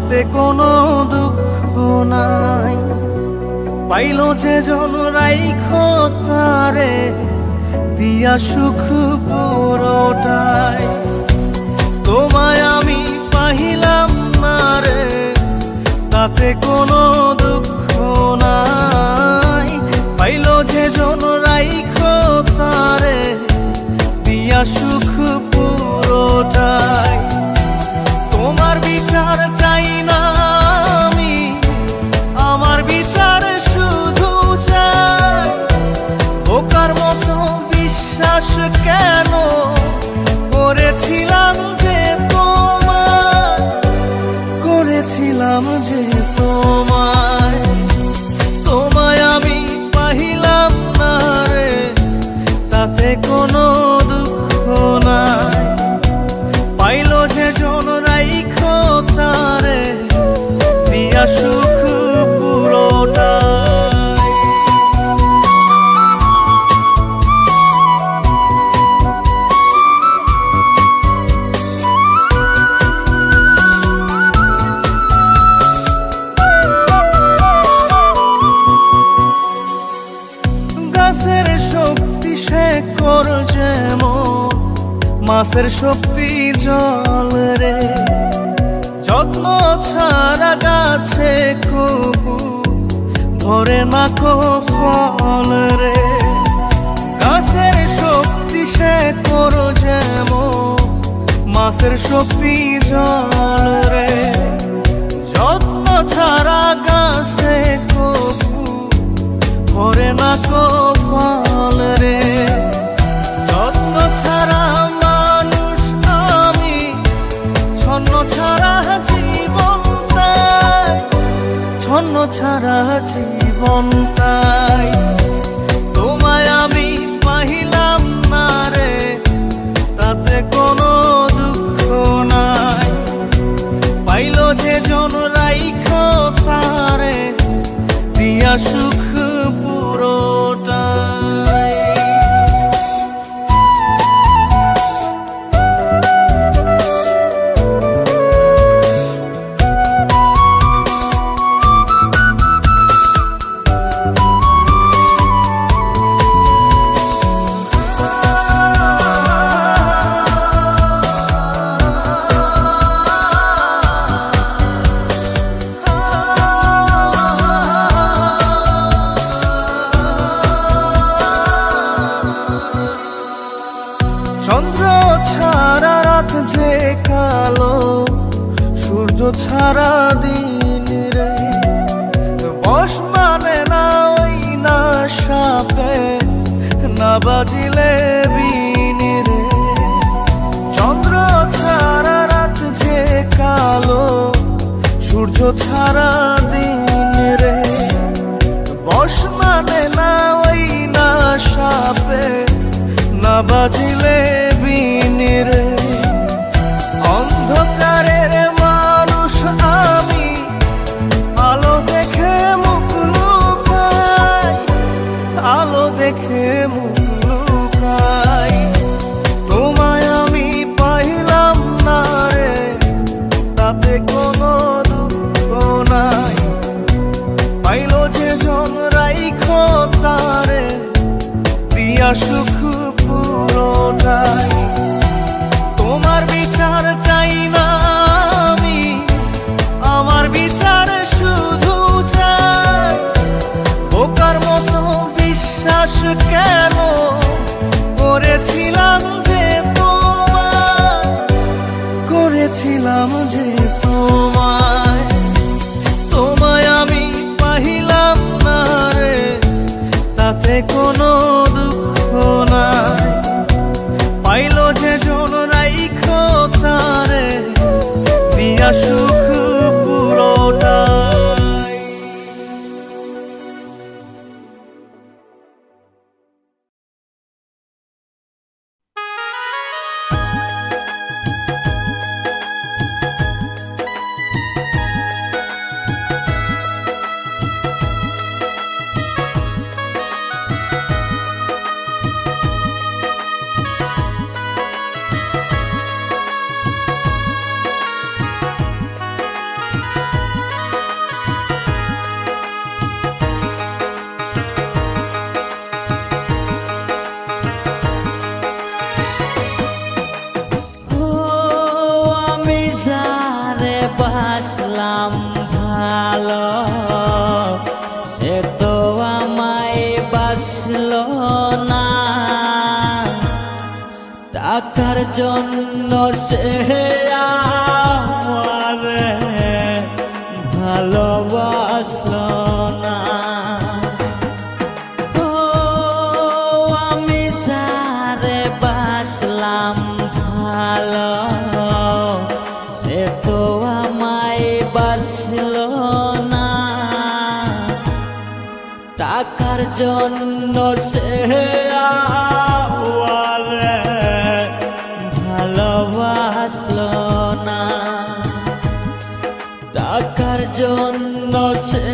তাতে কোনো দুঃখ নাই। পাইল যে জন রাইখো তারে দিয়া সুখ পুরোটাই। তোমায় আমি পাহিলাম না রে, তাতে কোনো দুঃখ নাই। পাইল যে জন রাইখো তারে দিয়া সুখ পুরোটাই। তোমার বিচার চাই না আমি, আমার বিচার শুধু চাই। বোকার মতো বিশ্বাস কেন করেছিলাম যে তোমায়, করেছিলাম যে তোমায়। তোমায় আমি পাহিলাম না রে, তাতে কোনো দুঃখ নাই। পাইল যে জন রাইখো তারে দিয়া সুখ পুরোটাই। গাছের শক্তি শেকড় যেমন, মাছের শক্তি জল রে। যত্ন ছাড়া গাছে কবু ধরে না কো ফল রে। গাছের শক্তি শেকড় যেমন, মাছের শক্তি জল রে। যত্ন ছাড়া গাছে কবু ধরে না কো ফল রে। যত্ন ছাড়া মানুষ আমি, ছন্ন ছাড়া জীবন তাই, ছন্ন ছাড়া জীবন তাই। তোমায় আমি পাহিলাম না রে, তাতে কোনো দুঃখ নাই। পাইল যে জন রাইখো তারে দিয়া সুখ পুরোটাই। চন্দ্র ছাড়া রাত যে কালো, সূর্য ছাড়া দিন রে। বশ মানে না ওই না সাপে, না বাজিলে বিন রে। চন্দ্র ছাড়া রাত যে কালো, সূর্য ছাড়া দিন রে। বশ মানে না ওই না সাপে, না বাজিলে বিন রে। অন্ধকারের মানুষ আমি, আলো দেখে মুখ লুকাই, আলো দেখে মুখ লুকাই। তোমায় আমি পাইলাম না রে, তাতে কোনো দুঃখ নাই। পাইল যে জন রাইখো তারে দিয়া সুখ পুরোটাই। তোমার বিচার চাই না আমি, আমার বিচার শুধু চাই। বোকার মতো বিশ্বাস কেন করেছিলাম যে তোমায়, করেছিলাম যে তোমায়। তোমায় আমি পাহিলাম না রে, তাতে কোনো দুঃখ নাই। পাইল যে জন রাইখো তারে দিয়া সুখ পুরোটাই। বাসলো না, টাকার জন্য সে আমারে ভালোবাসলো না। ও আমি যারে বাসলাম ভালো, সে তো আমায় বাসলো না, টাকার জন্য সে আমারে ভালোবাসলো না, টাকার জন্য সে